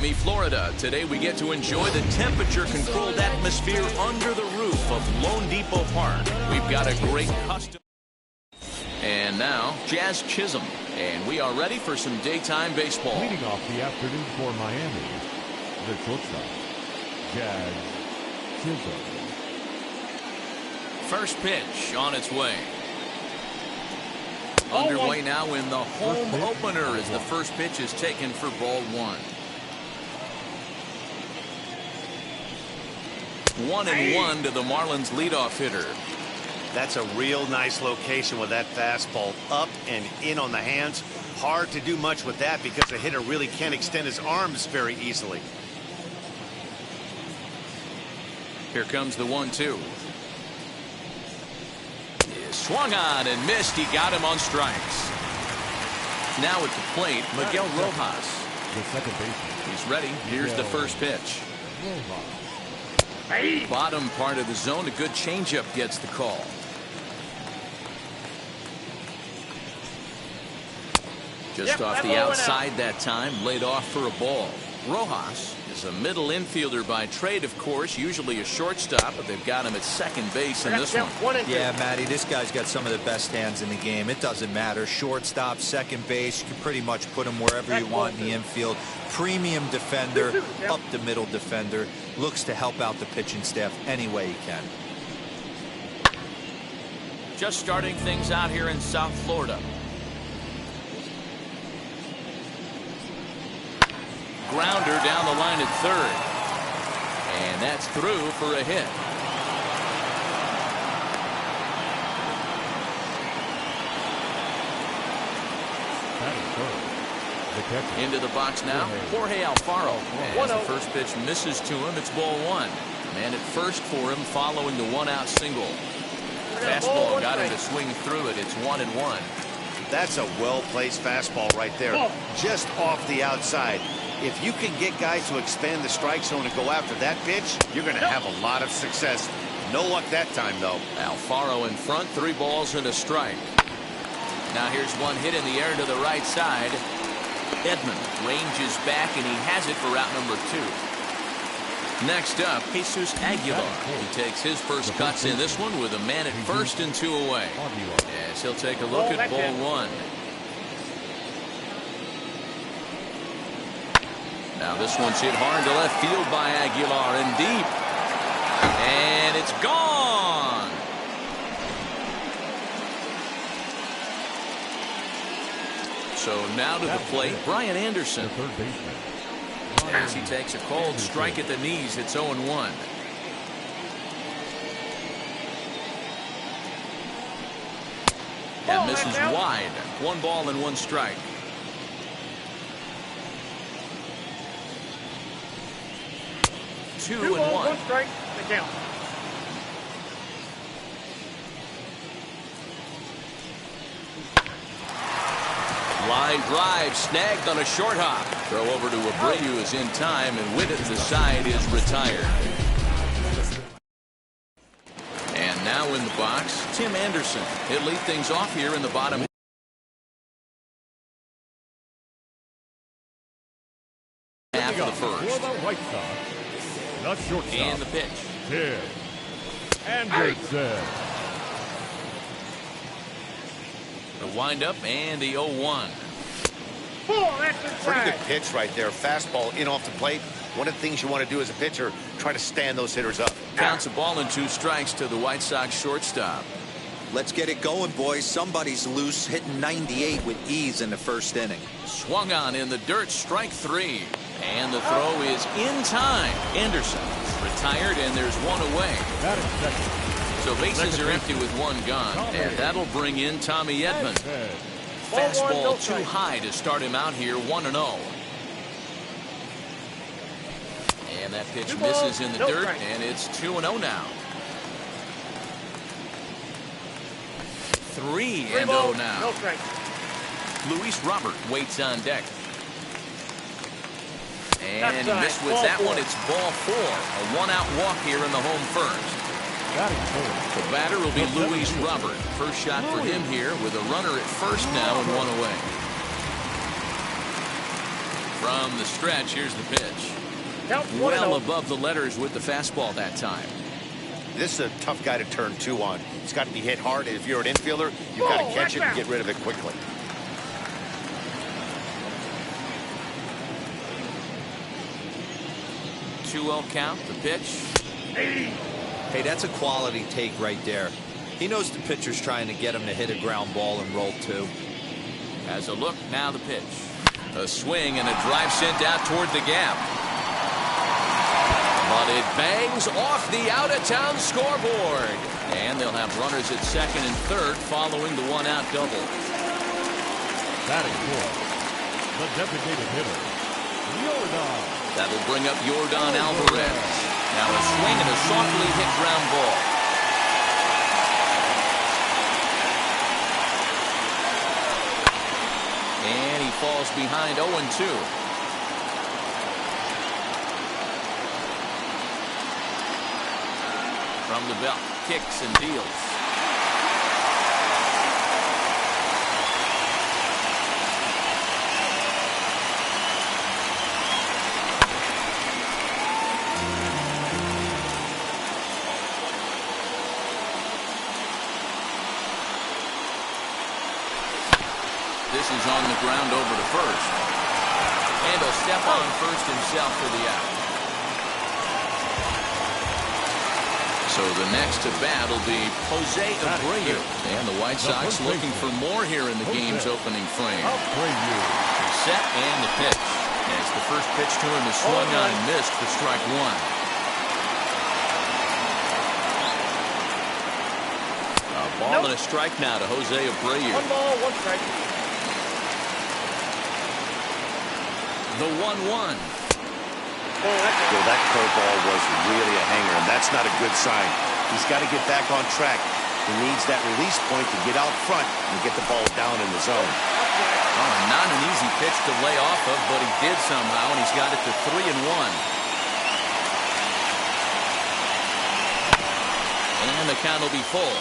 Miami, Florida. Today we get to enjoy the temperature-controlled atmosphere under the roof of Lone Depot Park. We've got a great custom. And now, Jazz Chisholm. And we are ready for some daytime baseball. Leading off the afternoon for Miami, the shortstop, Jazz Chisholm. First pitch on its way. Underway now in the home opener as the first pitch is taken for ball one. 1-1 to the Marlins leadoff hitter. That's a real nice location with that fastball up and in on the hands. Hard to do much with that because the hitter really can't extend his arms very easily. Here comes the 1-2. Swung on and missed. He got him on strikes. Now at the plate, Miguel Rojas. The second baseman. He's ready. Here's the first pitch. Bottom part of the zone. A good changeup gets the call. Just off the outside that time, laid off for a ball. Rojas is a middle infielder by trade, of course, usually a shortstop, but they've got him at second base in this one. Yeah, Matty, this guy's got some of the best hands in the game. It doesn't matter. Shortstop, second base, you can pretty much put him wherever you want in the infield. Premium defender, up the middle defender, looks to help out the pitching staff any way he can. Just starting things out here in South Florida. Grounder down the line at third. And that's through for a hit. Into the box now, Jorge Alfaro. As the first pitch misses to him, it's ball one. Man at first for him following the one-out single. Fastball got him to swing through it. It's 1-1. That's a well-placed fastball right there, just off the outside. If you can get guys to expand the strike zone and go after that pitch, you're going to have a lot of success. No luck that time, though. Alfaro in front, 3 balls and a strike. Now here's one hit in the air to the right side. Edman ranges back, and he has it for route number 2. Next up, Jesus Aguilar. He takes his first cuts in this one with a man at first and 2 away. As he'll take a look at ball one. Now this one's hit hard to left field by Aguilar and deep. And it's gone. So now to the plate, Brian Anderson. As he takes a cold strike at the knees, it's 0-1. That misses wide. 1 ball and 1 strike. Two and one strike. The count. Line drive snagged on a short hop. Throw over to Abreu is in time, and with it the side is retired. And now in the box, Tim Anderson. He'll lead things off here in the bottom half of the first. And the pitch. Tim Anderson. The windup and the 0-1. Pretty good pitch right there. Fastball in off the plate. One of the things you want to do as a pitcher, try to stand those hitters up. Counts a ball and 2 strikes to the White Sox shortstop. Let's get it going, boys. Somebody's loose, hitting 98 with ease in the first inning. Swung on in the dirt, strike 3. And the throw is in time. Anderson retired, and there's 1 away. So bases are empty with 1 gone, and that'll bring in Tommy Edman. Fastball too high to start him out here, 1-0. And that pitch misses in the dirt, and it's 2-0 now. 3-0 now. Luis Robert waits on deck. And he missed with that one. It's ball 4. A 1-out walk here in the home first. The batter will be Luis Robert. First shot for him here with a runner at first now and 1 away. From the stretch, here's the pitch. Count Well above the letters with the fastball that time. This is a tough guy to turn two on. He's got to be hit hard. If you're an infielder, you've got to catch it and get rid of it quickly. 2-0 count, the pitch. Hey, that's a quality take right there. He knows the pitcher's trying to get him to hit a ground ball and roll two. As a look, now the pitch. A swing and a drive sent out toward the gap. But it bangs off the out-of-town scoreboard. And they'll have runners at second and third following the one-out double. Batting fourth, the designated hitter, Yordan. That'll bring up Yordan Alvarez. Now a swing and a softly hit ground ball. And he falls behind 0-2. From the belt, kicks and deals. This is on the ground over to first. And he'll step on first himself for the out. So the next to bat will be Jose Abreu. And the White Sox looking for more here in the game's opening frame. Set and the pitch. As the first pitch to him is swung on and missed for strike one. A ball and a strike now to Jose Abreu. 1 ball, 1 strike. The 1-1. That curveball was really a hanger, and that's not a good sign. He's got to get back on track. He needs that release point to get out front and get the ball down in the zone. Oh, not an easy pitch to lay off of, but he did somehow, and he's got it to 3-1. And the count will be full.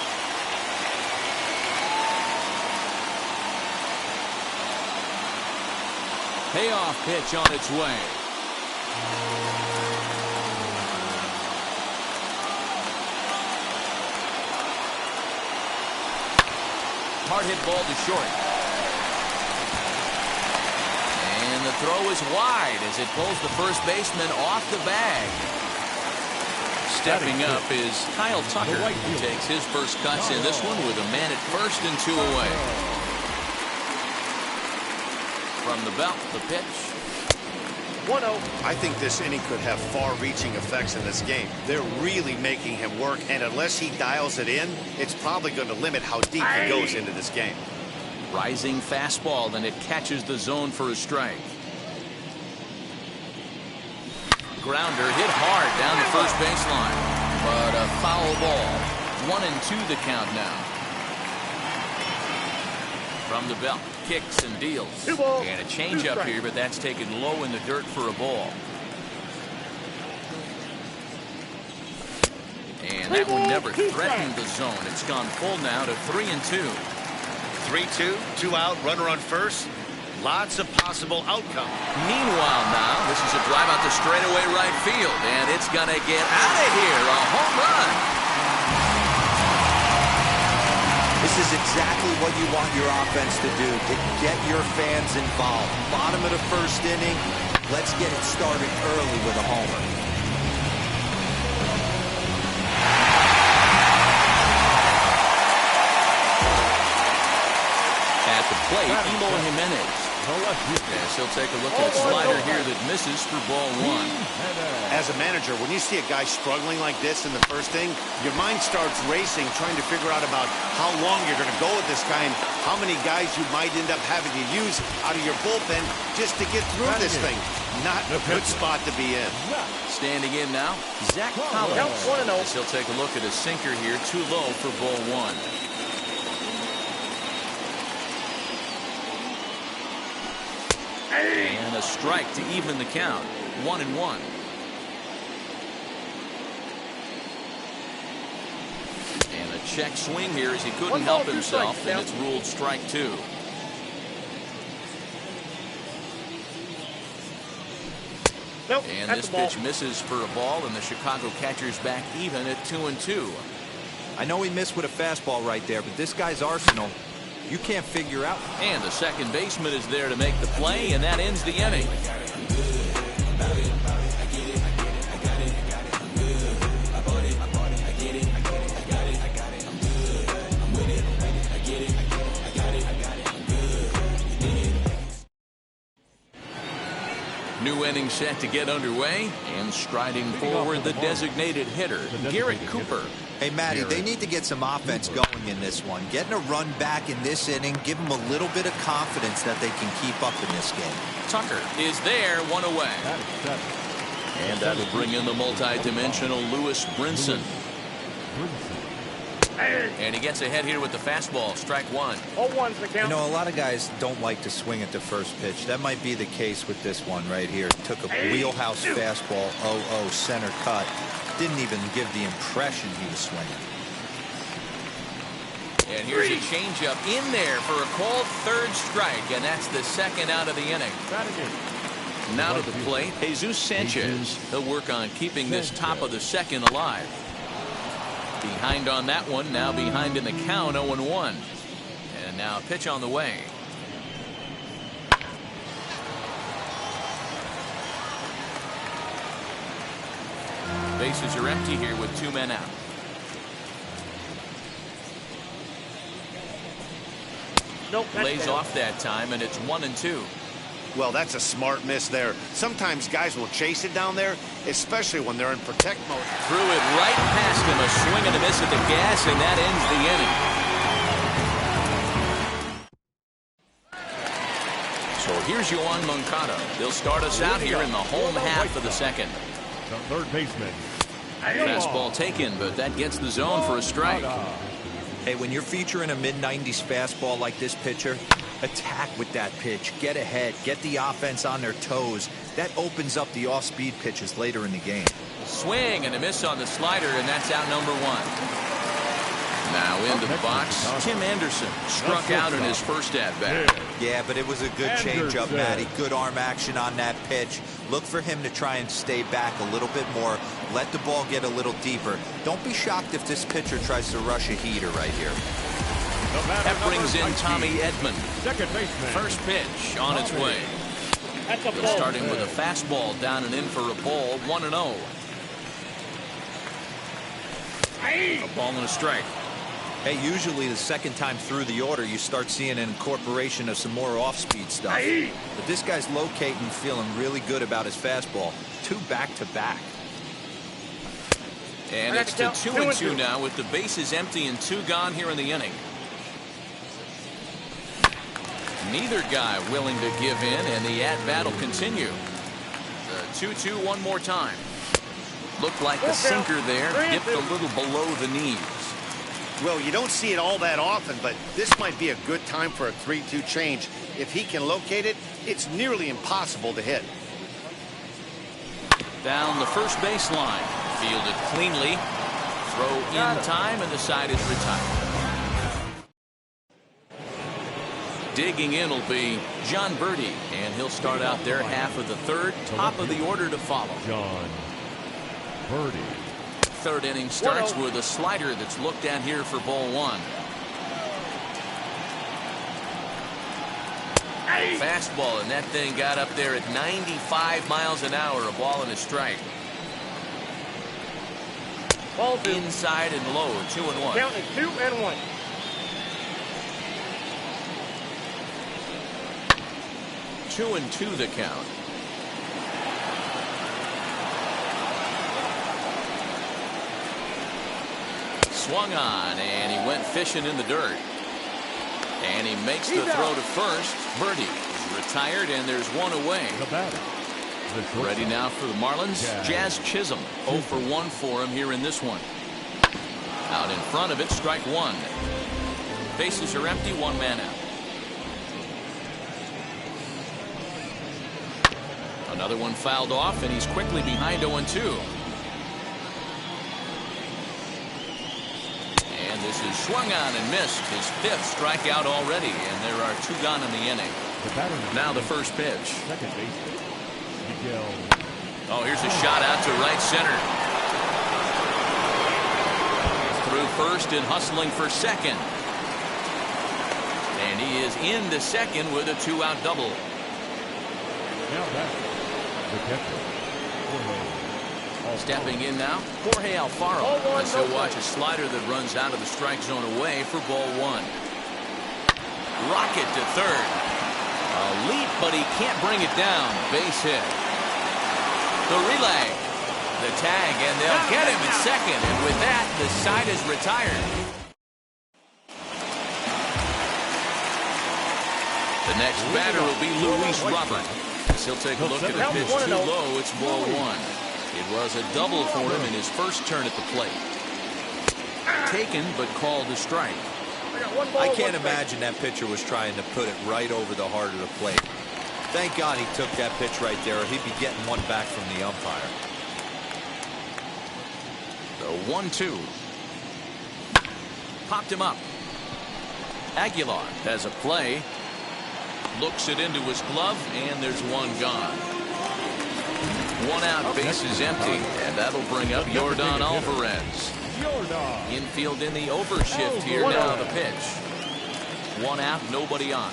Payoff pitch on its way. Hard hit ball to short. And the throw is wide as it pulls the first baseman off the bag. Stepping up is Kyle Tucker, who takes his first cuts in this one with a man at first and 2 away. From the belt, the pitch. 1-0. I think this inning could have far-reaching effects in this game. They're really making him work, and unless he dials it in, it's probably going to limit how deep he goes into this game. Rising fastball, and it catches the zone for a strike. Grounder hit hard down the first baseline, but a foul ball. 1-2 the count now. From the belt, kicks and deals. And a changeup here, but that's taken low in the dirt for a ball. And that one never threatened the zone. It's gone full now to 3-2. 3-2, 2 out, runner on first. Lots of possible outcome. Meanwhile now, this is a drive out to straightaway right field, and it's going to get out of here. A home run. This is exactly what you want your offense to do, to get your fans involved. Bottom of the first inning, let's get it started early with a homer. At the plate, Eloy Jimenez. Yes, he'll take a look at a slider here that misses for ball one. As a manager, when you see a guy struggling like this in the first inning, your mind starts racing, trying to figure out about how long you're going to go with this guy and how many guys you might end up having to use out of your bullpen just to get through this thing. Not a good spot to be in. Standing in now, Zach Collins. Yes, he'll take a look at a sinker here, too low for ball one. And a strike to even the count. 1-1. And a check swing here as he couldn't help himself, and it's ruled strike two. Nope, And that's this the ball. pitch misses for a ball, and the Chicago catcher's back even at 2-2. I know he missed with a fastball right there, but this guy's arsenal, you can't figure out. And the second baseman is there to make the play, and that ends the inning. New inning set to get underway, and striding forward the designated hitter, Garrett Cooper. Hey, Matty, they need to get some offense going in this one. Getting a run back in this inning, give them a little bit of confidence that they can keep up in this game. Tucker is there, one away. And that'll bring in the multi-dimensional Lewis Brinson. And he gets ahead here with the fastball, strike one. 0-1's the count. You know, a lot of guys don't like to swing at the first pitch. That might be the case with this one right here. Took a wheelhouse fastball, 0-0 center cut. Didn't even give the impression he was swinging. And here's a changeup in there for a called third strike, and that's the second out of the inning. Now to the plate, Jesus Sanchez. He'll work on keeping this top of the second alive. Behind on that one, now behind in the count, 0-1. And now a pitch on the way. Bases are empty here with 2 men out. Nope, that's Lays down. off that time, and it's 1-2. Well, that's a smart miss there. Sometimes guys will chase it down there, especially when they're in protect mode. Threw it right past him, a swing and a miss at the gas, and that ends the inning. So here's Yoan Moncada. They'll start us out here in the home half of the second. The third baseman. Fastball taken, but that gets the zone for a strike. Hey, when you're featuring a mid-90s fastball like this pitcher, attack with that pitch. Get ahead. Get the offense on their toes. That opens up the off-speed pitches later in the game. Swing and a miss on the slider, and that's out number 1. Now into the box, Tim Anderson struck out in his first at-bat. Yeah, but it was a good changeup, Matty. Good arm action on that pitch. Look for him to try and stay back a little bit more. Let the ball get a little deeper. Don't be shocked if this pitcher tries to rush a heater right here. That brings in Tommy Edman. Second baseman. First pitch on its way. That's a They'll ball. start him with a fastball down and in for a ball, 1-0. A ball and a strike. Hey, usually the second time through the order, you start seeing an incorporation of some more off-speed stuff. But this guy's locating, feeling really good about his fastball. 2 back-to-back. And it's to 2-2 now with the bases empty and 2 gone here in the inning. Neither guy willing to give in, and the at-bat will continue. The 2-2 one more time. Looked like the sinker there, dipped a little below the knees. Well, you don't see it all that often, but this might be a good time for a 3-2 change. If he can locate it, it's nearly impossible to hit. Down the first baseline. Fielded cleanly. Throw in time, and the side is retired. Digging in will be John Birdie, and he'll start out their half of the third. Top of the order to follow. John Birdie. Third inning starts with a slider that's looked at here for ball 1. Fastball, and that thing got up there at 95 miles an hour. A ball and a strike. Ball 2. Inside and low, 2-1. Count is 2-1. Two and 2 the count. Swung on, and he went fishing in the dirt. And he makes the throw to first. Birdie is retired, and there's 1 away. The batter. Ready now for the Marlins, Jazz Chisholm. 0 for 1 for him here in this one. Out in front of it, strike 1. Bases are empty, 1 man out. Another one fouled off, and he's quickly behind 0-2. And this is swung on and missed. His 5th strikeout already, and there are 2 gone in the inning. Now the first pitch. Second baseman. Miguel. A Oh, here's a shot out to right center. Through first and hustling for second. And he is into second with a 2-out double. Now back, the catcher, Stepping in now, Jorge Alfaro. As he'll watch a slider that runs out of the strike zone away for ball 1. Rocket to third. A leap, but he can't bring it down. Base hit. The relay. The tag, and they'll get him at second. And with that, the side is retired. The next batter will be Luis Robert. As he'll take a look at a pitch too low, it's ball 1. It was a double for him in his first turn at the plate. Taken, but called a strike. I can't imagine that pitcher was trying to put it right over the heart of the plate. Thank God he took that pitch right there, or he'd be getting one back from the umpire. The 1-2. Popped him up. Aguilar has a play. Looks it into his glove, and there's one gone. 1 out, base is empty, and that'll bring up Yordan Alvarez. Infield in the overshift here now, the pitch. 1 out, nobody on.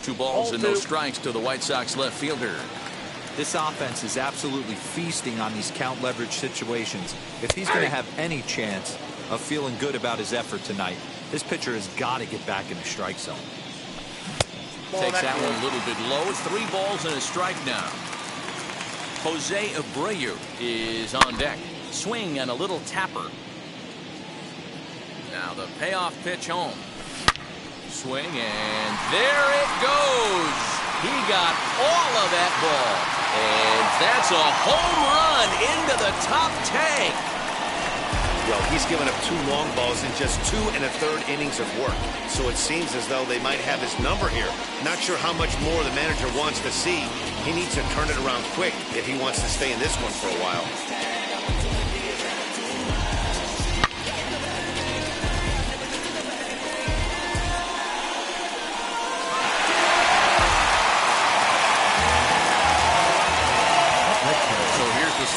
2 balls and no strikes to the White Sox left fielder. This offense is absolutely feasting on these count leverage situations. If he's going to have any chance of feeling good about his effort tonight, this pitcher has got to get back in the strike zone. Takes that one a little bit low. It's 3 balls and a strike now. Jose Abreu is on deck. Swing and a little tapper. Now the payoff pitch home. Swing, and there it goes. He got all of that ball. And that's a home run into the top tank. Well, he's given up 2 long balls in just 2 1/3 innings of work. So it seems as though they might have his number here. Not sure how much more the manager wants to see. He needs to turn it around quick if he wants to stay in this one for a while.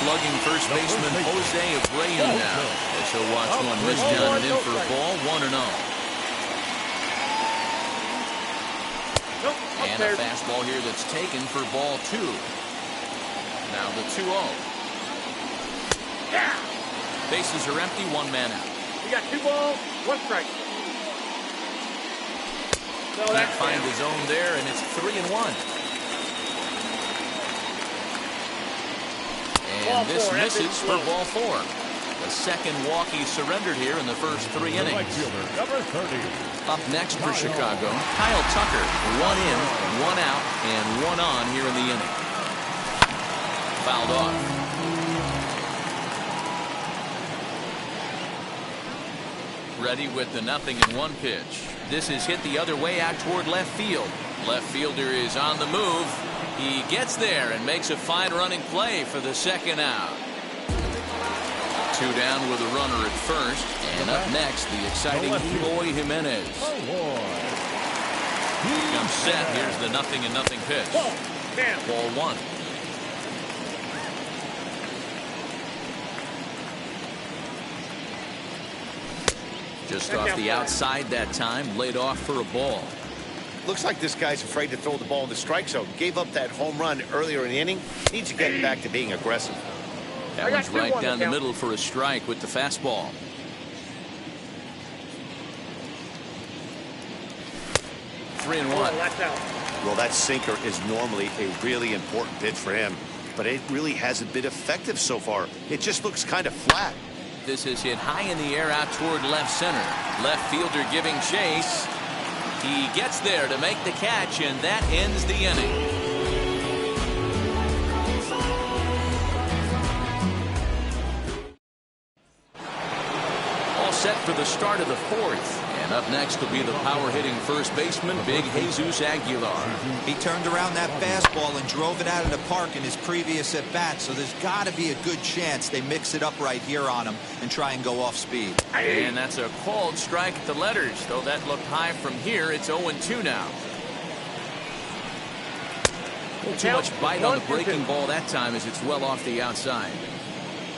Slugging first baseman Jose Abreu now, as he'll watch one miss down and in for a ball, 1-0. And a fastball here that's taken for ball 2. Now the 2-0. Bases are empty, 1 man out. You got 2 balls, 1 strike. Can't find his zone there, and it's 3-1. And this misses for ball 4. The second walk he surrendered here in the first 3 innings. Up next for Chicago, Kyle Tucker. 1 in, 1 out, and 1 on here in the inning. Fouled off. Ready with the 0-1 pitch. This is hit the other way out toward left field. Left fielder is on the move. He gets there and makes a fine running play for the second out. 2 down with a runner at first. And up next, the exciting Eloy Jimenez. Comes set. Here's the 0-0 pitch. Ball 1. Just off the outside that time. Laid off for a ball. Looks like this guy's afraid to throw the ball in the strike zone. Gave up that home run earlier in the inning. Needs to get back to being aggressive. That one's right down the middle for a strike with the fastball. Three and one. Well, that sinker is normally a really important pitch for him, but it really hasn't been effective so far. It just looks kind of flat. This is hit high in the air out toward left center. Left fielder giving chase. He gets there to make the catch, and that ends the inning. All set for the start of the 4th. And up next will be the power-hitting first baseman, Big Jesus Aguilar. He turned around that fastball and drove it out of the park in his previous at-bat, so there's got to be a good chance they mix it up right here on him and try and go off speed. And that's a called strike at the letters, though that looked high from here. It's 0-2 now. Too much bite on the breaking ball that time as it's well off the outside.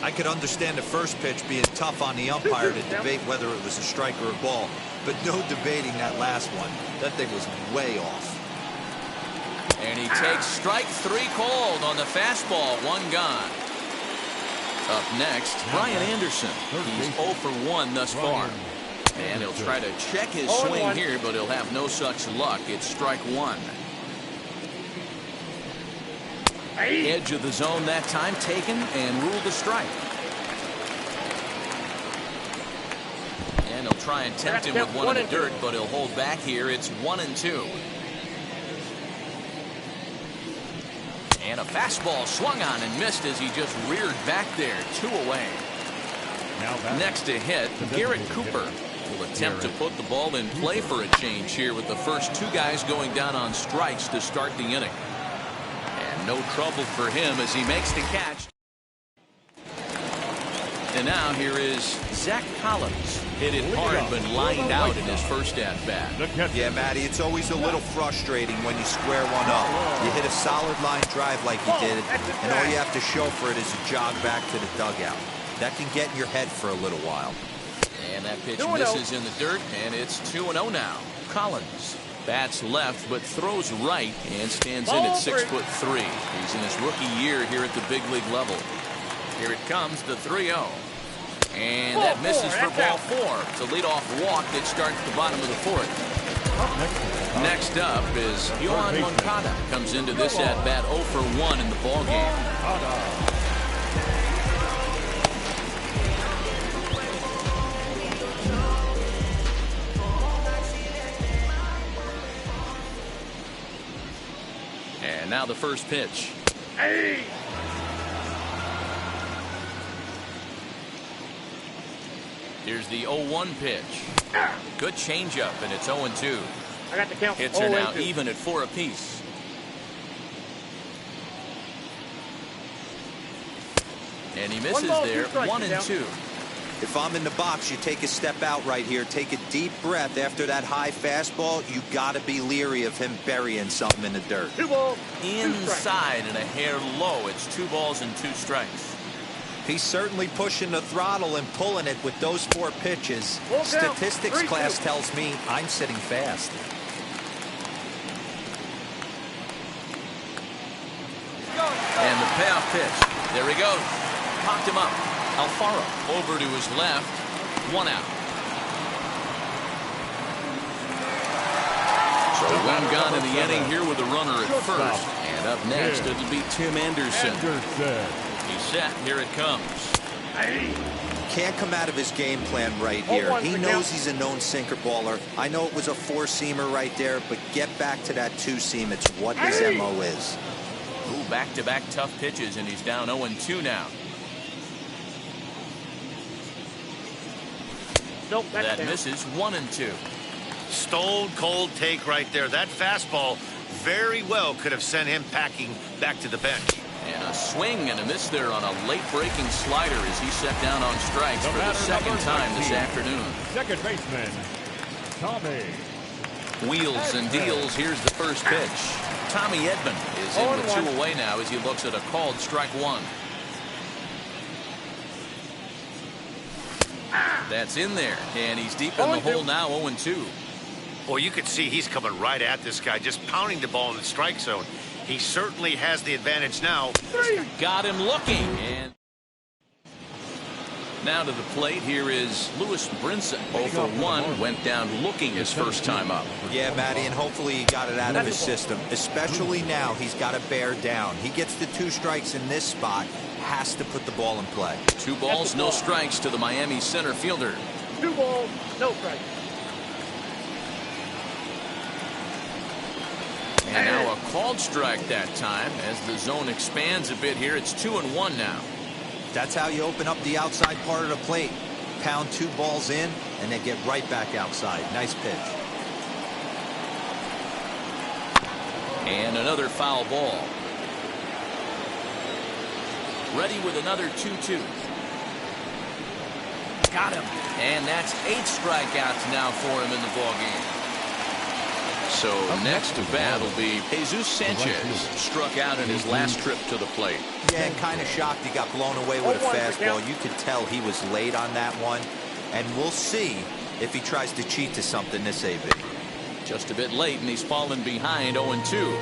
I could understand the first pitch being tough on the umpire to debate whether it was a strike or a ball, but no debating that last one. That thing was way off. And he takes strike 3 called on the fastball. 1 gone. Up next, Brian Anderson. He's 0 for 1 thus far. And he'll try to check his swing here, but he'll have no such luck. It's strike 1. Edge of the zone that time taken and ruled a strike. And he'll try and tempt him with one in the dirt, but he'll hold back here. It's 1-2. And a fastball swung on and missed as he just reared back there. 2 away. Next to hit, Garrett Cooper will attempt to put the ball in play for a change here with the first 2 guys going down on strikes to start the inning. And no trouble for him as he makes the catch. And now here is Zach Collins. Hit it hard but lined out in his first at-bat. Yeah, Matty, it's always a little frustrating when you square one up. You hit a solid line drive like he did, and all you have to show for it is a jog back to the dugout. That can get in your head for a little while. And that pitch misses in the dirt, and it's 2-0 now. Collins bats left but throws right and stands in at 6'3". He's in his rookie year here at the big league level. Here it comes, the 3-0. And that misses for ball 4. It's a leadoff walk that starts the bottom of the 4th. Next up is Yohan Moncada. Comes into this at-bat 0 for 1 in the ball game. And now the first pitch. Hey! Here's the 0-1 pitch. Good changeup, and it's 0-2. I got the count. Hits are now even at 4 apiece. And he misses there. 1-2. If I'm in the box, you take a step out right here. Take a deep breath after that high fastball. You got to be leery of him burying something in the dirt. 2 balls. Inside and a hair low. It's 2 balls and 2 strikes. He's certainly pushing the throttle and pulling it with those 4 pitches. Statistics class tells me I'm sitting fast. And the payoff pitch. There he goes. Popped him up. Alfaro over to his left. 1 out. So 1 gone in the inning here with a runner at first. And up next, it'll be Tim Anderson. He's set. Here it comes. Can't come out of his game plan right here. He knows he's a known sinker baller. I know it was a 4-seamer right there, but get back to that 2-seam. It's what his MO is. Ooh, back-to-back tough pitches, and he's down 0-2 now. Nope, that misses. 1-2. Stone cold take right there. That fastball very well could have sent him packing back to the bench. And a swing and a miss there on a late breaking slider as he set down on strikes for the second time this afternoon. Second baseman, Tommy. Wheels and deals. Here's the first pitch. Tommy Edman is in with 2 away now as he looks at a called strike 1. That's in there, and he's deep in the hole now. 0-2. Well, you can see he's coming right at this guy, just pounding the ball in the strike zone. He certainly has the advantage now. Got him looking. And now to the plate, here is Lewis Brinson. 0 for 1, went down looking his first time up. Yeah, Matty, and hopefully he got it out of his system. Especially now, he's got to bear down. He gets the 2 strikes in this spot, has to put the ball in play. 2 balls, no strikes to the Miami center fielder. 2 balls, no strikes. And now a called strike that time as the zone expands a bit here. It's 2-1 now. That's how you open up the outside part of the plate. Pound 2 balls in and then get right back outside. Nice pitch. And another foul ball. Ready with another 2-2. Got him. And that's 8 strikeouts now for him in the ballgame. So next to bat will be Jesus Sanchez, struck out in his last trip to the plate. Yeah, and kind of shocked he got blown away with a fastball. You could tell he was late on that one. And we'll see if he tries to cheat to something this AB. Just a bit late, and he's fallen behind 0-2.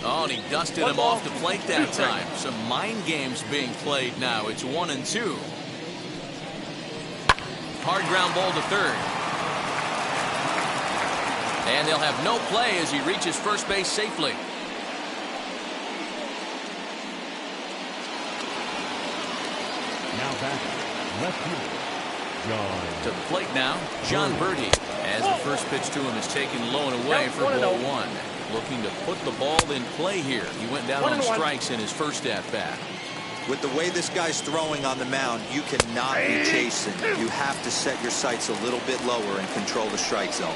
Oh, and he dusted him off the plate that time. Some mind games being played now. It's 1-2. Hard ground ball to third. And they'll have no play as he reaches first base safely. Now back, left fielder, John. To the plate now, John Birdie. As the first pitch to him is taken low and away for ball one. Looking to put the ball in play here. He went down on strikes in his first at-bat. With the way this guy's throwing on the mound, you cannot be chasing. You have to set your sights a little bit lower and control the strike zone.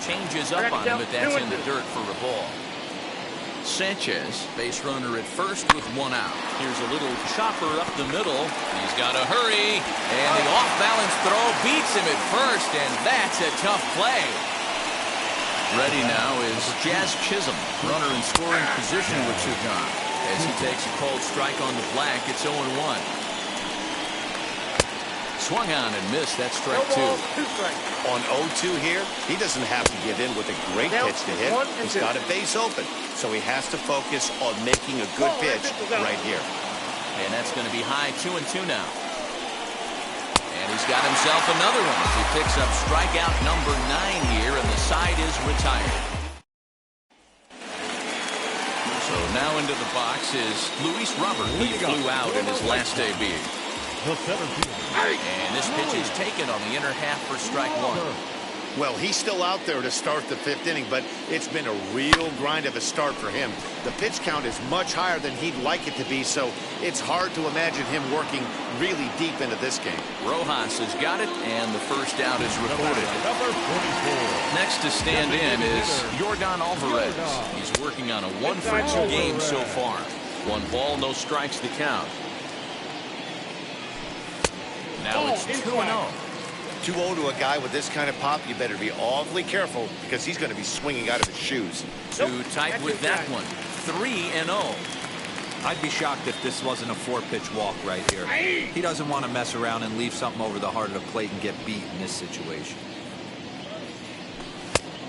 Changes up on him, but that's in the dirt for a ball. Sanchez, base runner at first with one out. Here's a little chopper up the middle. He's got to hurry. And the off-balance throw beats him at first, and that's a tough play. Ready now is Jazz Chisholm, runner in scoring position with Sugan. As he takes a cold strike on the black, it's 0-1. Swung on and missed. That's strike two. On 0-2 here, he doesn't have to get in with a great pitch to hit. He's got a base open, so he has to focus on making a good pitch right here. And that's going to be high 2-2 now. And he's got himself another one as he picks up strikeout number 9 here, and the side is retired. So now into the box is Luis Robert. He flew out in his last AB. The center fielder. And this pitch is taken on the inner half for strike one. Well, he's still out there to start the 5th inning, but it's been a real grind of a start for him. The pitch count is much higher than he'd like it to be, so it's hard to imagine him working really deep into this game. Rojas has got it, and the first out is recorded. Number 44. Next to stand in is Yordan Alvarez. He's working on a 1-for-2 game so far. 1 ball, no strikes to count. Now it's 2-0. 2-0 to a guy with this kind of pop, you better be awfully careful because he's going to be swinging out of his shoes. Too tight with that one. 3-0. I'd be shocked if this wasn't a 4-pitch walk right here. He doesn't want to mess around and leave something over the heart of the plate and get beat in this situation.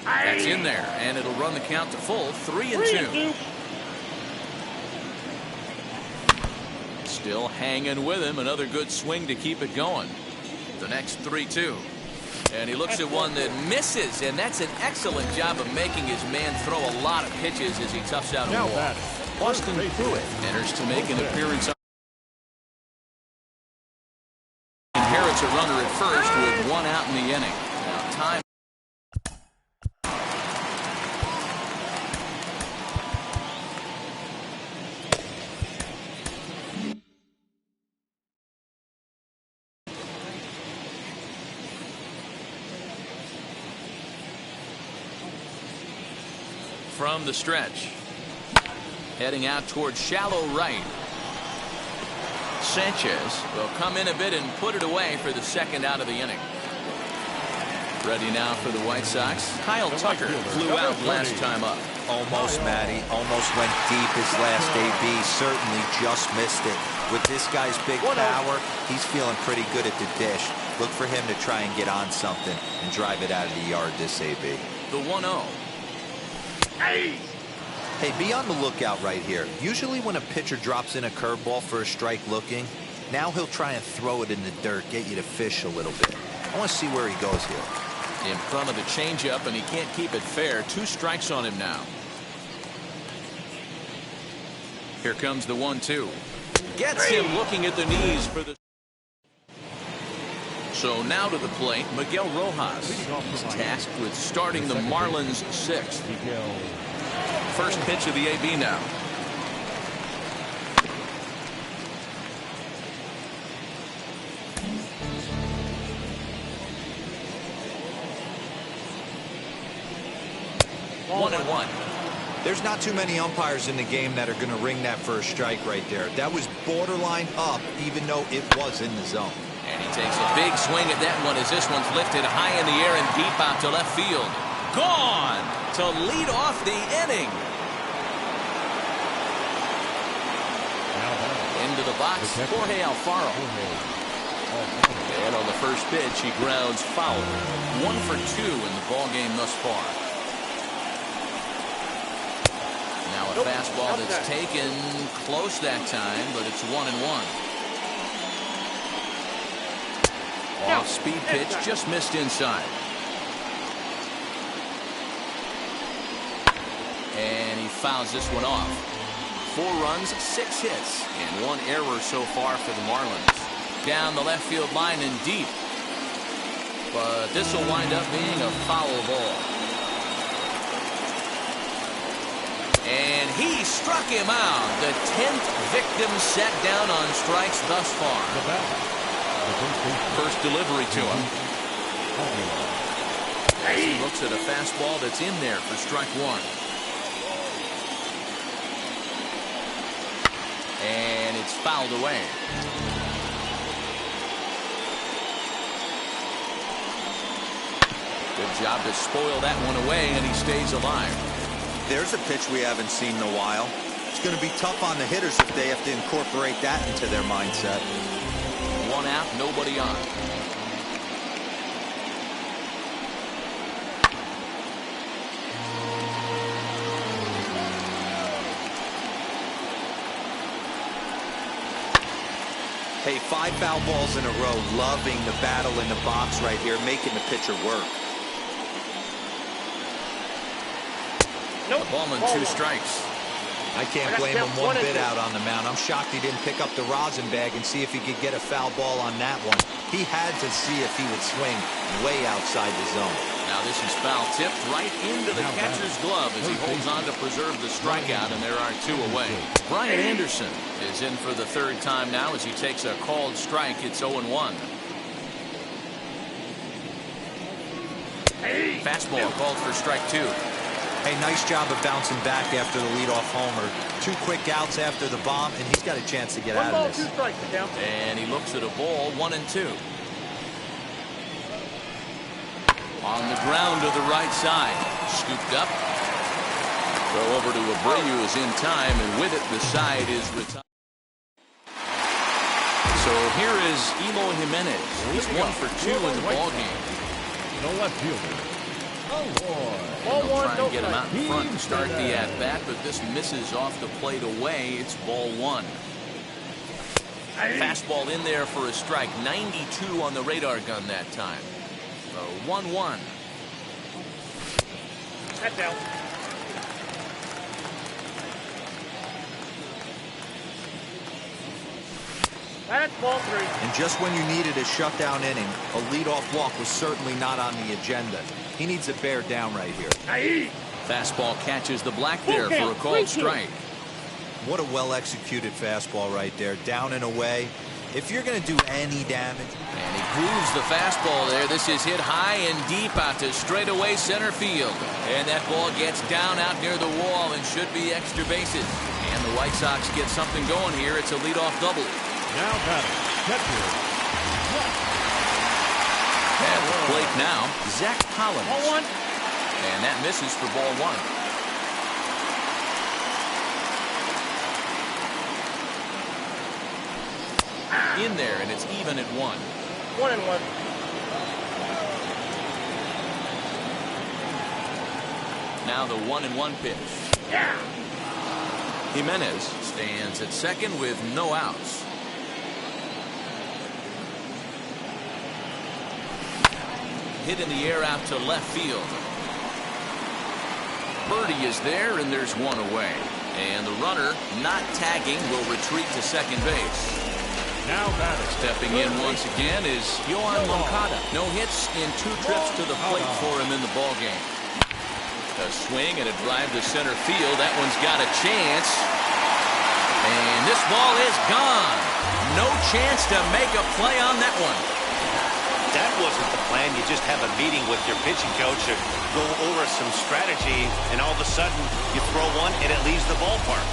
That's in there, and it'll run the count to full. 3-2. Still hanging with him. Another good swing to keep it going. The next 3-2. And he looks at one that misses, and that's an excellent job of making his man throw a lot of pitches as he toughs out a wall. Austin Pruitt enters to make an appearance. Inherits a runner at first with 1 out in the inning. Now time. From the stretch. Heading out towards shallow right. Sanchez will come in a bit and put it away for the second out of the inning. Ready now for the White Sox. Kyle Tucker flew out last time up. Almost, Matty. Almost went deep his last AB. Certainly just missed it. With this guy's big power, he's feeling pretty good at the dish. Look for him to try and get on something and drive it out of the yard this AB. The 1-0. Hey, be on the lookout right here. Usually when a pitcher drops in a curveball for a strike looking, now he'll try and throw it in the dirt, get you to fish a little bit. I want to see where he goes here. In front of the changeup, and he can't keep it fair. 2 strikes on him now. Here comes the 1-2. Gets him looking at the knees for the. So now to the plate, Miguel Rojas. He's tasked with starting the Marlins 6th. First pitch of the AB now. One and one. There's not too many umpires in the game that are going to ring that first strike right there. That was borderline up, even though it was in the zone. And he Takes a big swing at that one as this one's lifted high in the air and deep out to left field. Gone to lead off the inning. Into the box, Jorge Alfaro. And on the first pitch, he grounds foul. 1 for 2 in the ball game thus far. Now a fastball that's taken close that time, but it's 1-1. Off-speed pitch just missed inside. And he fouls this one off. 4 runs, 6 hits, and 1 error so far for the Marlins. Down the left field line and deep. But this will wind up being a foul ball. And he struck him out. The 10th victim set down on strikes thus far. First delivery to him. He looks at a fastball that's in there for strike 1. And it's fouled away. Good job to spoil that one away, and he stays alive. There's a pitch we haven't seen in a while. It's going to be tough on the hitters if they have to incorporate that into their mindset. 1 out, nobody on. Hey, 5 foul balls in a row. Loving the battle in the box right here, making the pitcher work. Nope. A ball and 2 strikes. I can't blame him one bit out on the mound. I'm shocked he didn't pick up the rosin bag and see if he could get a foul ball on that one. He had to see if he would swing way outside the zone. Now this is foul tipped right into the catcher's glove as he holds on to preserve the strikeout, and there are 2 away. Brian Anderson is in for the 3rd time now as he takes a called strike. It's 0-1. Fastball called for strike 2. Hey, nice job of bouncing back after the leadoff homer. 2 quick outs after the bomb, and he's got a chance to get out of this. 1 ball, 2 strikes, Miguel. And he looks at a ball, 1-2. On the ground to the right side. Scooped up. Throw over to Abreu is in time, and with it, the side is retired. So here is Emo Jimenez. He's 1 for 2 in the ball game. The left fielder. Ball 1, Try no and get him out in strike. front and start the at-bat, but this misses off the plate away. It's ball 1. Fastball in there for a strike. 92 on the radar gun that time. So 1-1. Head down. That's ball 3. And just when you needed a shutdown inning, a leadoff walk was certainly not on the agenda. He needs to bear down right here. Fastball catches the black there for a called strike. What a well-executed fastball right there. Down and away. If you're going to do any damage. And he grooves the fastball there. This is hit high and deep out to straightaway center field. And that ball gets down out near the wall and should be extra bases. And the White Sox get something going here. It's a leadoff double. Now batting, catcher. At the plate now, Zach Collins. Ball 1. And that misses for ball 1. In there, and it's even at 1. 1-1. Now the 1-1 pitch. Yeah. Jimenez stands at second with no outs. Hit in the air out to left field. Birdie is there, and there's 1 away. And the runner, not tagging, will retreat to second base. Now batting. Stepping in once again is Yohan Moncada. No hits in 2 trips to the plate for him in the ballgame. A swing and a drive to center field. That one's got a chance. And this ball is gone. No chance to make a play on that one. That wasn't the plan. You just have a meeting with your pitching coach to go over some strategy, and all of a sudden you throw one and it leaves the ballpark.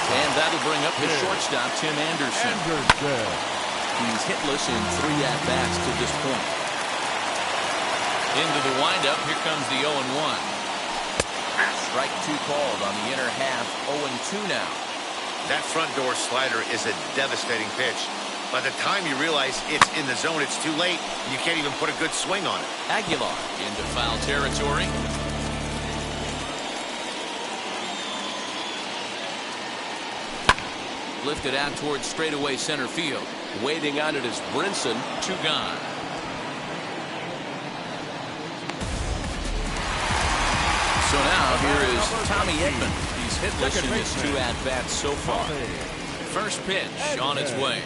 And that'll bring up the shortstop, Tim Anderson. He's hitless in 3 at-bats to this point. Into the windup, here comes the 0-1. Strike 2 called on the inner half, 0-2 now. That front door slider is a devastating pitch. By the time you realize it's in the zone, it's too late. You can't even put a good swing on it. Aguilar into foul territory. Lifted out towards straightaway center field. Waiting on it is Brinson. 2 gone. So now here is Tommy Edman. He's hitless in his 2 at-bats so far. First pitch on its way.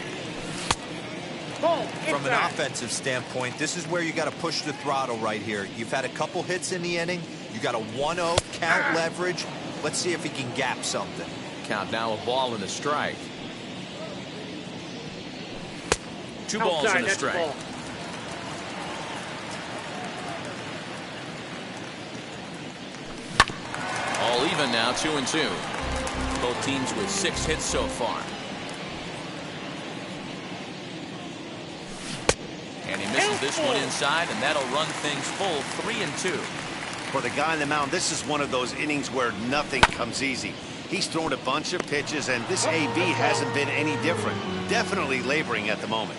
From an offensive standpoint, this is where you got to push the throttle right here. You've had a couple hits in the inning. You got a 1-0 count leverage. Let's see if he can gap something. Count now, a ball and a strike. 2 balls and a strike. All even now, 2-2. Both teams with 6 hits so far. And he misses this one inside, and that'll run things full, 3-2. For the guy on the mound, this is one of those innings where nothing comes easy. He's thrown a bunch of pitches, and this AB hasn't been any different. Definitely laboring at the moment.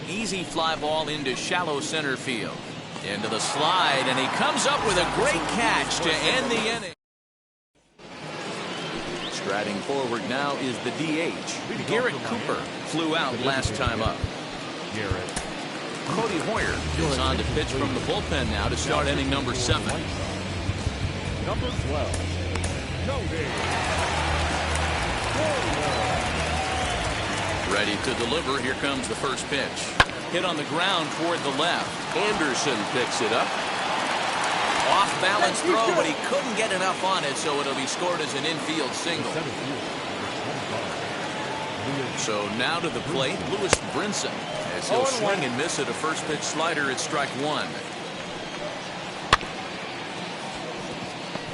Easy fly ball into shallow center field. Into the slide, and he comes up with a great catch to end the inning. Striding forward now is the DH. Garrett Cooper flew out last time up. Cody Hoyer is on to pitch from the bullpen now to start inning number 7. Number 12, Cody. Ready to deliver. Here comes the first pitch. Hit on the ground toward the left. Anderson picks it up. Off balance throw, but he couldn't get enough on it, so it'll be scored as an infield single. So now to the plate, Lewis Brinson, as he'll swing and miss at a first pitch slider at strike 1.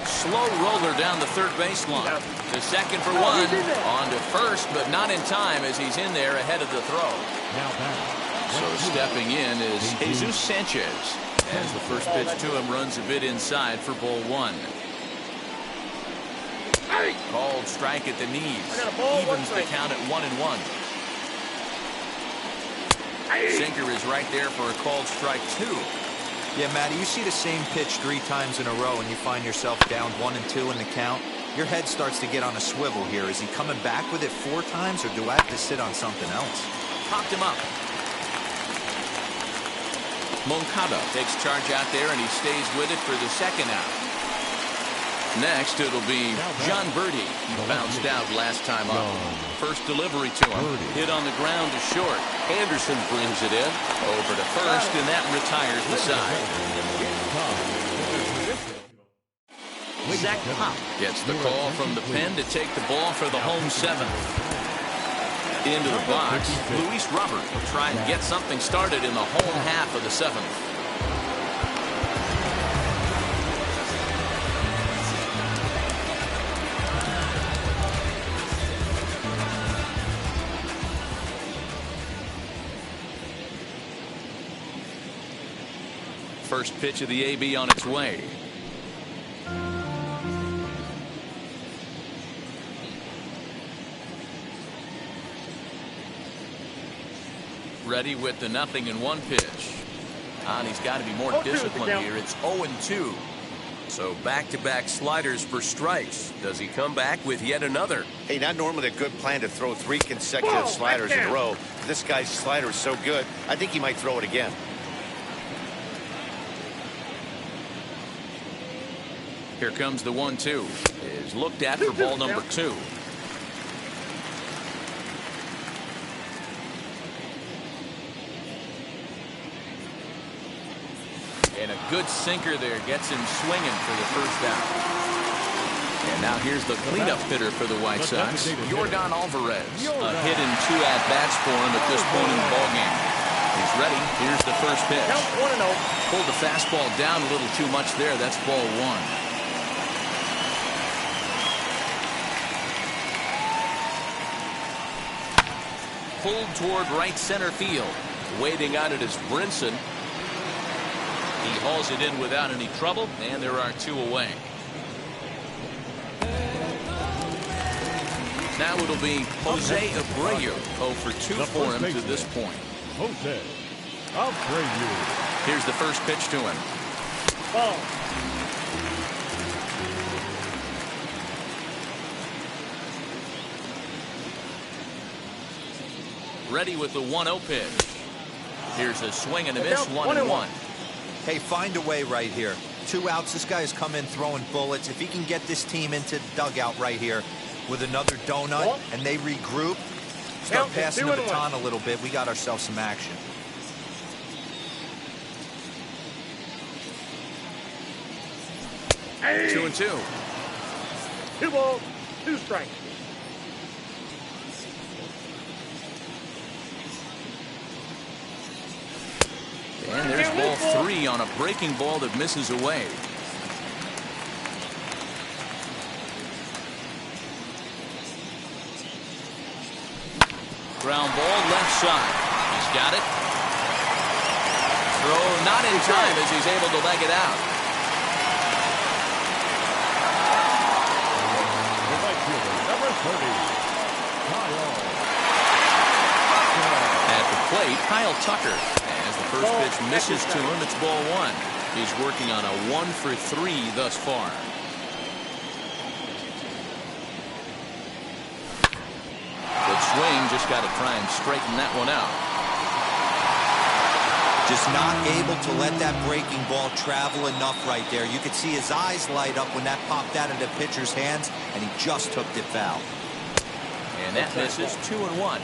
Slow roller down the third baseline. To second for 1. On to first, but not in time as he's in there ahead of the throw. So stepping in is Jesus Sanchez. As the first pitch to him runs a bit inside for ball 1. Called strike at the knees. Evens the count at 1-1. Sinker is right there for a called strike 2. Yeah, Matty, you see the same pitch 3 times in a row and you find yourself down 1-2 in the count. Your head starts to get on a swivel here. Is he coming back with it 4 times, or do I have to sit on something else? Popped him up. Moncada takes charge out there, and he stays with it for the second out. Next, it'll be John Birdie. He bounced out last time up. First delivery to him. Hit on the ground to short. Anderson brings it in. Over to first, and that retires the side. Zach Pop gets the call from the pen to take the ball for the home 7th. Into the box, Luis Robert will try and get something started in the home half of the 7th. First pitch of the AB on its way. Ready with the 0-1 pitch. And he's got to be more disciplined here. It's 0-2. So back-to-back sliders for strikes. Does he come back with yet another? Hey, not normally a good plan to throw 3 consecutive sliders in a row. This guy's slider is so good, I think he might throw it again. Here comes the 1-2. Is looked at for ball number 2. And a good sinker there gets him swinging for the first out. And now here's the cleanup hitter for the White Sox, Yordan Alvarez. A hit in 2 at-bats for him at this point in the ballgame. He's ready. Here's the first pitch. Pulled the fastball down a little too much there. That's ball 1. pulled toward right center field. Waiting on it is Brinson. He hauls it in without any trouble, and there are 2 away. Now it'll be Jose Abreu. 0 for 2 for him to this point. Jose Abreu. Here's the first pitch to him. Ball. Ready with the 1-0 pitch. Here's a swing and a miss. 1-1. Hey, find a way right here. 2 outs. This guy has come in throwing bullets. If he can get this team into the dugout right here with another donut and they regroup, start passing the baton a little bit, we got ourselves some action. Hey. 2-2. 2 balls, 2 strikes. And there's ball 3 on a breaking ball that misses away. Ground ball left side. He's got it. Throw not in time as he's able to leg it out. Number 30, Kyle. At the plate, Kyle Tucker. As the first pitch misses to him, it's ball 1. He's working on a 1 for 3 thus far. Good swing, just got to try and straighten that one out. Just not able to let that breaking ball travel enough right there. You could see his eyes light up when that popped out of the pitcher's hands, and he just hooked it foul. And that misses. 2-1.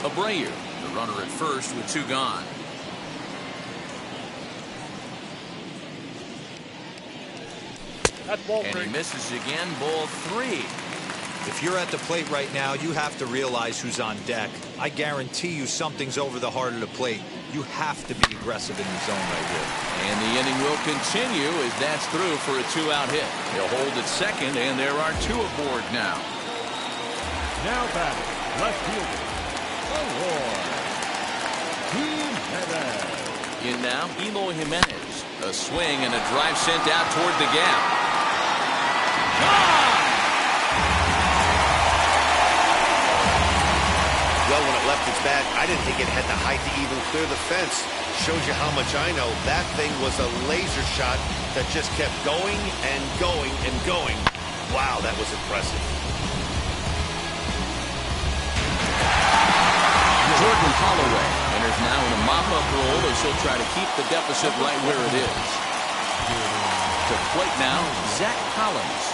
Abreu, the runner at first with 2 gone. That's ball 3. And he misses again. Ball 3. If you're at the plate right now, you have to realize who's on deck. I guarantee you something's over the heart of the plate. You have to be aggressive in the zone right here. And the inning will continue as that's through for a 2-out hit. He'll hold at second, and there are 2 aboard now. Now batting, left fielder, Eloy Jimenez. In now, Eloy Jimenez. A swing and a drive sent out toward the gap. Gone! Well, when it left its bat, I didn't think it had the height to even clear the fence. Shows you how much I know. That thing was a laser shot that just kept going and going and going. Wow, that was impressive. Jordan Holloway enters now in a mop-up role as he'll try to keep the deficit right where it is. To plate now, Zach Collins.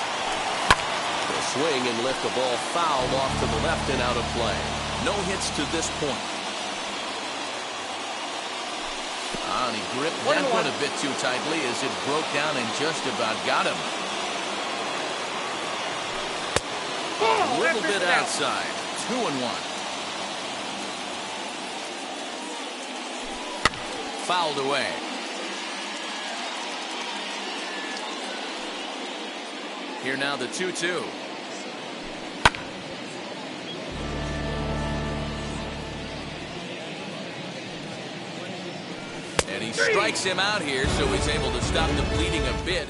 The swing and lift the ball foul off to the left and out of play. No hits to this point. And he gripped that one a bit too tightly as it broke down and just about got him. A little bit outside. 2-1. Fouled away. Here now the 2-2. And he strikes him out here, so he's able to stop the bleeding a bit.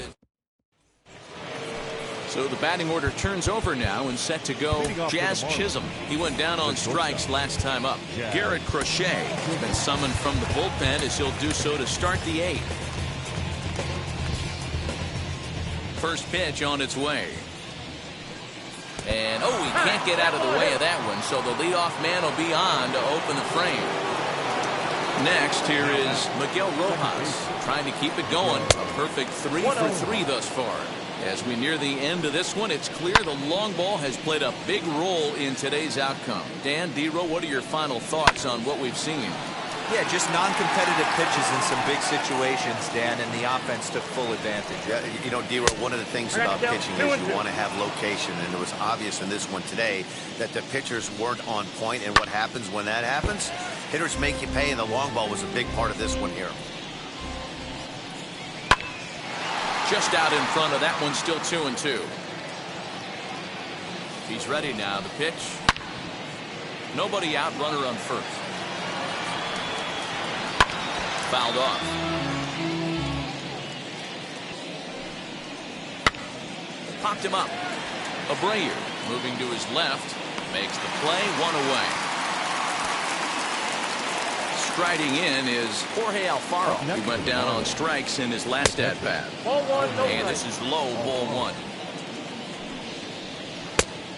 So the batting order turns over now and set to go Jazz Chisholm. He went down on strikes last time up. Garrett Crochet has been summoned from the bullpen as he'll do so to start the 8th. First pitch on its way. And oh, he can't get out of the way of that one, so the leadoff man will be on to open the frame. Next, here is Miguel Rojas trying to keep it going. A perfect 3 for 3 thus far. As we near the end of this one, it's clear the long ball has played a big role in today's outcome. Dan, D-Row, what are your final thoughts on what we've seen? Yeah, just non-competitive pitches in some big situations, Dan, and the offense took full advantage. Yeah, you know, D-Row, one of the things about pitching is you want to have location, and it was obvious in this one today that the pitchers weren't on point, and what happens when that happens? Hitters make you pay, and the long ball was a big part of this one here. Just out in front of that one, still 2-2. He's ready now. The pitch. Nobody out, runner on first. Fouled off. Popped him up. Abreu moving to his left. Makes the play, one away. Striding in is Jorge Alfaro. He went down on strikes in his last at-bat. Ball one, no And strike. this is low, ball one.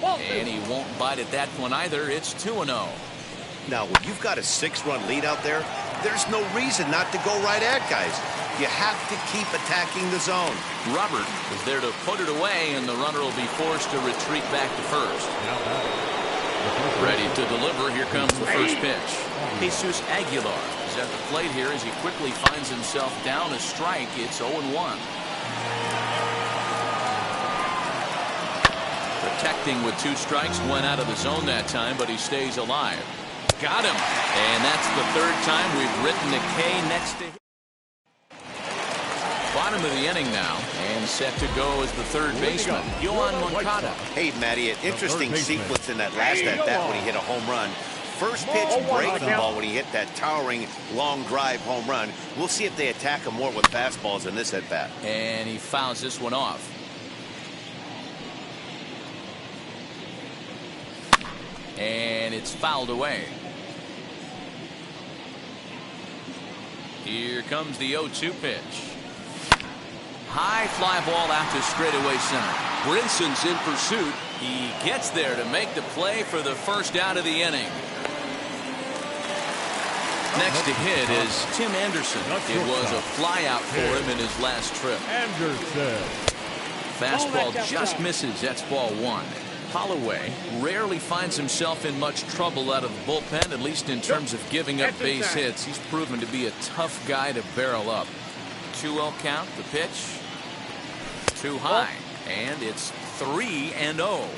Ball And he won't bite at that one either. It's 2-0. Now, when you've got a 6-run lead out there, there's no reason not to go right at guys. You have to keep attacking the zone. Robert is there to put it away, and the runner will be forced to retreat back to first. Ready to deliver. Here comes the first pitch. Jesus Aguilar is at the plate here as he quickly finds himself down a strike. It's 0-1. Protecting with 2 strikes, went out of the zone that time, but he stays alive. Got him. And that's the 3rd time we've written a K next to him. Bottom of the inning now, and set to go as the 3rd baseman, Yoan Moncada. Hey, Matty, an interesting sequence in that last at-bat when he hit a home run. First pitch, breaking ball when he hit that towering long drive home run. We'll see if they attack him more with fastballs in this at-bat. And he fouls this one off. And it's fouled away. Here comes the 0-2 pitch. High fly ball out to straightaway center. Brinson's in pursuit. He gets there to make the play for the first out of the inning. Next to hit is Tim Anderson. It was a fly out for him in his last trip. Anderson. Fastball just misses. That's ball 1. Holloway rarely finds himself in much trouble out of the bullpen, at least in terms of giving up base hits. He's proven to be a tough guy to barrel up. 2-0 count, the pitch. Too high, and it's 3-0.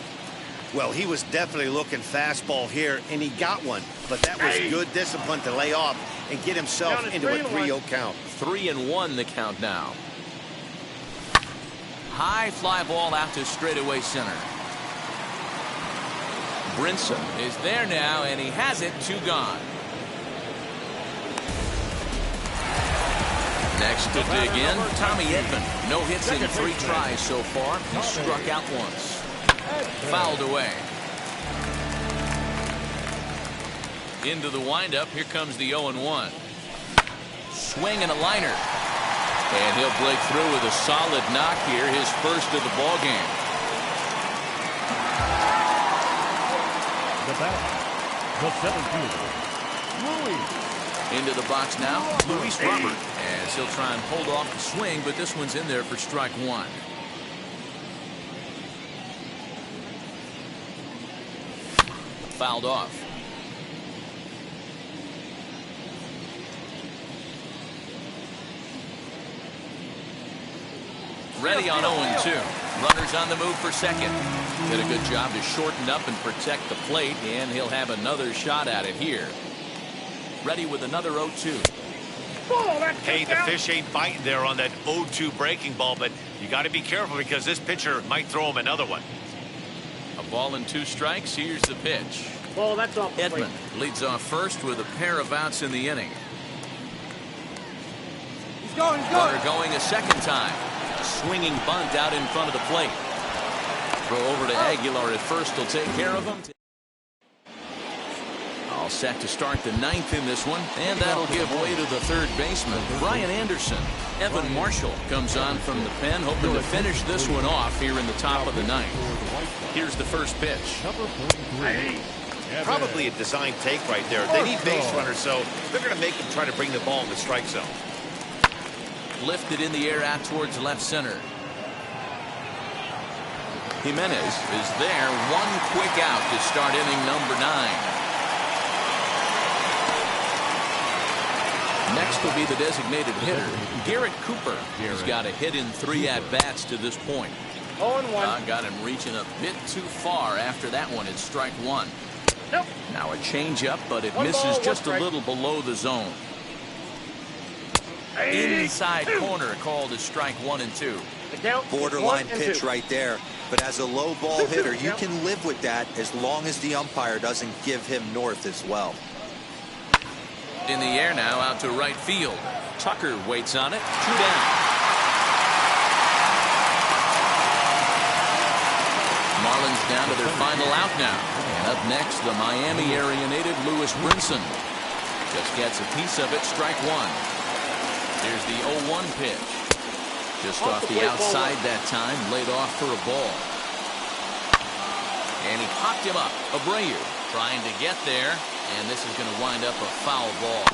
Well, he was definitely looking fastball here, and he got one. But that was good discipline to lay off and get himself into a 3-0 count. 3-1 the count now. High fly ball out to straightaway center. Brinson is there now, and he has it. 2 gone. Next to dig in, Tommy Edman. No hits in 3 tries so far. He struck out once. Fouled away. Into the windup. Here comes the 0-1. Swing and a liner. And he'll break through with a solid knock here, his first of the ball game. The batter, the center fielder, Luis. Into the box now, Luis Robert, as he'll try and hold off the swing, but this one's in there for strike 1. Fouled off. Ready on 0-2. Runners on the move for second. Did a good job to shorten up and protect the plate, and he'll have another shot at it here. Ready with another 0-2. Hey, the fish ain't biting there on that 0-2 breaking ball, but you got to be careful because this pitcher might throw him another one. A ball and 2 strikes. Here's the pitch. Ball, that's off. Edman leads off first with a pair of outs in the inning. He's going. Runner going a second time. A swinging bunt out in front of the plate. Throw over to Aguilar at first. Will take care of him. All set to start the 9th in this one, and that'll give way to the 3rd baseman, Brian Anderson. Evan Marshall comes on from the pen, hoping to finish this one off here in the top of the 9th. Here's the first pitch. Number 43. Probably a design take right there. They need base runners, so they're going to make him try to bring the ball in the strike zone. Lifted in the air out towards left center. Jimenez is there. One quick out to start inning number 9. Next will be the designated hitter, Garrett Cooper. He's got a hit in 3 at-bats to this point. 0-1. Got him reaching a bit too far after that one. It's strike 1. Nope. Now a changeup, but it One misses ball, just a one strike. little below the zone. Inside corner called as strike 1 and 2. Borderline pitch right there. But as a low ball hitter, you can live with that as long as the umpire doesn't give him north as well. In the air now, out to right field. Tucker waits on it. 2 down. Marlins down to their final out now. And up next, the Miami area native Lewis Brinson. Just gets a piece of it, strike 1. Here's the 0-1 pitch. Just off the outside that time, laid off for a ball. And he popped him up. Abreu trying to get there, and this is going to wind up a foul ball.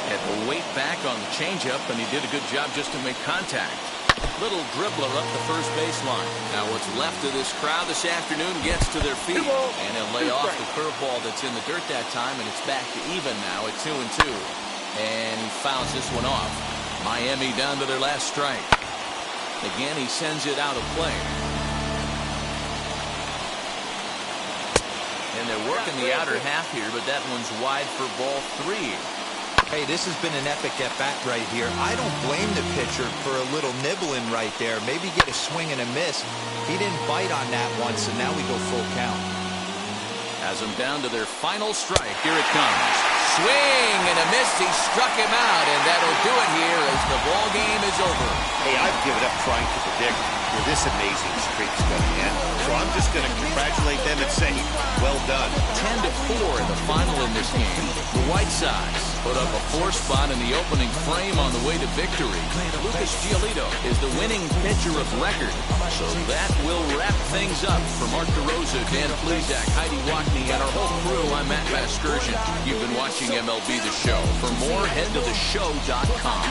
Had the weight back on the changeup, and he did a good job just to make contact. Little dribbler up the first baseline. Now what's left of this crowd this afternoon gets to their feet, and he'll lay off the curveball that's in the dirt that time, and it's back to even now at 2-2. And he fouls this one off. Miami down to their last strike. Again, he sends it out of play. And they're working the outer half here, but that one's wide for ball 3. Hey, this has been an epic at-bat right here. I don't blame the pitcher for a little nibbling right there. Maybe get a swing and a miss. He didn't bite on that one, so now we go full count. Has them down to their final strike. Here it comes. Swing and a miss. He struck him out, and that'll do it here as the ball game is over. Hey, I've given up trying to predict where this amazing streak's going to end. So I'm just going to congratulate them and say, well done. 10-4 in the final in this game. The White Sox put up a 4 spot in the opening frame on the way to victory. Lucas Giolito is the winning pitcher of record. So that will wrap things up. For Mark DeRosa, Dan Plesac, Heidi Watney, and our whole crew, I'm Matt Vasgersian. You've been watching MLB The Show. For more, head to theshow.com.